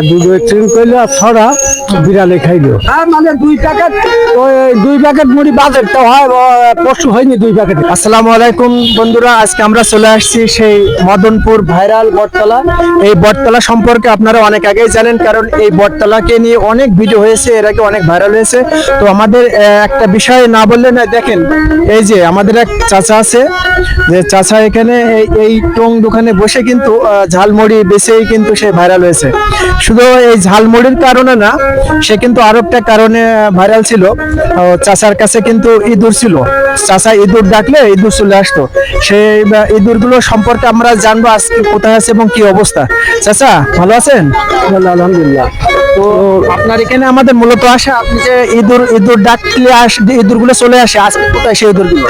দুধ ট্রেন করলে আর ছড়া বিড়ালে খাইলো মানে 2 প্যাকেট ওই 2 প্যাকেট মুড়ি বাজারটা হয় পরশু হয়নি 2 প্যাকেট। আসসালামু আলাইকুম বন্ধুরা, আজকে আমরা চলে আসছি সেই মদনপুর ভাইরাল বটতলা। এই বটতলা সম্পর্কে আপনারা অনেক আগেই জানেন, কারণ এই বটতলাকে নিয়ে অনেক ভিডিও হয়েছে, এর আগে অনেক ভাইরাল হয়েছে। তো আমাদের একটা বিষয় না বললে না, দেখেন এই যে আমাদের এক চাচা আছে, যে চাচা এখানে এই টং দোকানে বসে কিন্তু ঝালমুড়ি বেচেই কিন্তু সে ভাইরাল হয়েছে। শুধু এই ঝালমুড়ির কারণে না, সে কিন্তু আরো একটা কারণে ভাইরাল ছিল। চাচার কাছে কিন্তু ইঁদুর ছিল, চাচা ইঁদুর ডাকলে ইঁদুর চলে আসতো। সেই ইঁদুর গুলো সম্পর্কে আমরা জানবো আজকে কোথায় আছে এবং কি অবস্থা। চাচা ভালো আছেন? আলহামদুলিল্লাহ। তো আপনার এখানে আমাদের মূলত আসে, আপনি যে ইঁদুর ডাকলে ইঁদুর গুলো চলে আসে, আজকে কোথায় সেই ইঁদুর গুলো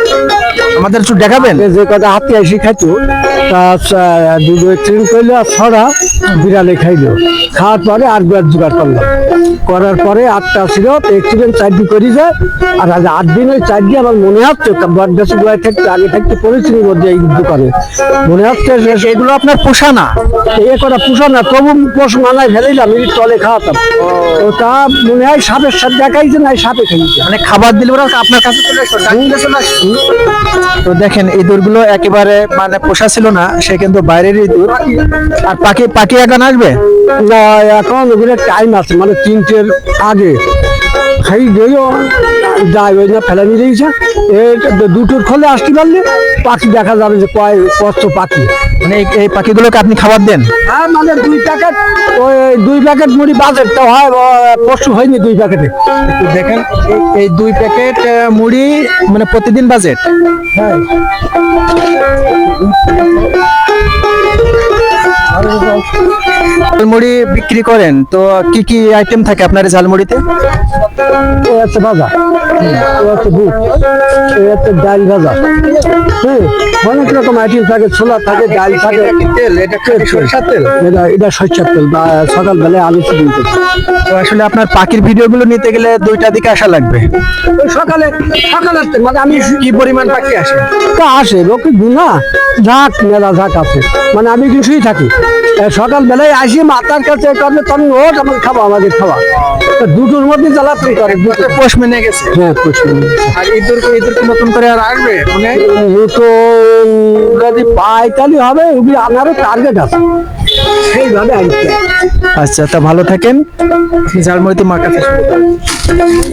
আমাদের একটু দেখাবেন? যে কথা হাতে আসি খাইতো তা দুধ ট্রেন করলে আর ছড়া বিড়ালে খাইলো। খাওয়ার পরে আর জোগাড় করলাম, করার পরে 8টা ছিল এক্সিডেন্ট 4 দিন করি যায়। আর আজ 8 দিন ওই 4 দিন আমার মনে হচ্ছে বটগাছি গোড়ায় থাকতে আগে থাকতে পড়েছিল মধ্যে এই দোকানে মনে হচ্ছে এগুলো আপনার পোষা না? এ করা পোষা না, তবু পোষ মানায় ফেলাইলাম, এই তলে খাওয়াতাম। ওটা মনে হয় সাপের সাথে দেখাইছে না, সাপে খাইছে। মানে খাবার দিলে ওরা আপনার কাছে চলে আসতো, ডাকলে চলে আসতো। তো দেখেন ইঁদুর গুলো একেবারে মানে পোষা ছিল না, সে কিন্তু বাইরের ইঁদুর। আর পাখি এখন আসবে না, এখন ওগুলো টাইম আছে, মানে 3টের আগে খাই গেও যায় ওই না ফেলা নিয়ে দিয়েছে। 2টোর খোলে আসতে পারলে পাখি দেখা যাবে যে কত পাখি। মানে এই পাখিগুলোকে আপনি খাবার দেন? হ্যাঁ, মানে 2 প্যাকেট ওই 2 প্যাকেট মুড়ি বাজারটা হয় পরশু হয়নি 2 প্যাকেটে। একটু দেখেন এই 2 প্যাকেট মুড়ি মানে প্রতিদিন বাজেট। হ্যাঁ, ঝালমুড়ি বিক্রি করেন, তো কি কি আইটেম থাকে আপনার এই ঝালমুড়িতে? ও হচ্ছে ভাজা, ও হচ্ছে বুট, ও হচ্ছে ডাল ভাজা। হ্যাঁ, অনেক রকম আইটেম থাকে, ছোলা থাকে, ডাল থাকে। তেল, এটা সরষের তেল? এটা সরষের তেল। বা সকালবেলায় আলু সিদ্ধ। তো আসলে আপনার পাখির ভিডিওগুলো নিতে গেলে 2টা দিকে আসা লাগবে। ওই সকালে মানে আমি কি পরিমাণ পাখি আসে? তা আসে লোকে গুনা ঝাঁক মেলা ঝাঁক আছে, মানে আমি কিছুই থাকি সকালবেলায় আসি মাতার কাছে করলে তখন ওট আমার খাবো, আমাদের খাওয়া 2টোর মধ্যে জ্বালাতন করে। পোষ মেনে গেছে। হ্যাঁ, প্রশ্ন। আর ইঁদুর নতুন করে আর আসবে মানে? তো যদি পাই তাহলে হবে, ওগুলি আমারও টার্গেট আছে, সেইভাবে আসছে। আচ্ছা, তা ভালো থাকেন। ঝালমুড়িতে মার কাছে।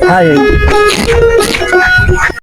হ্যাঁ।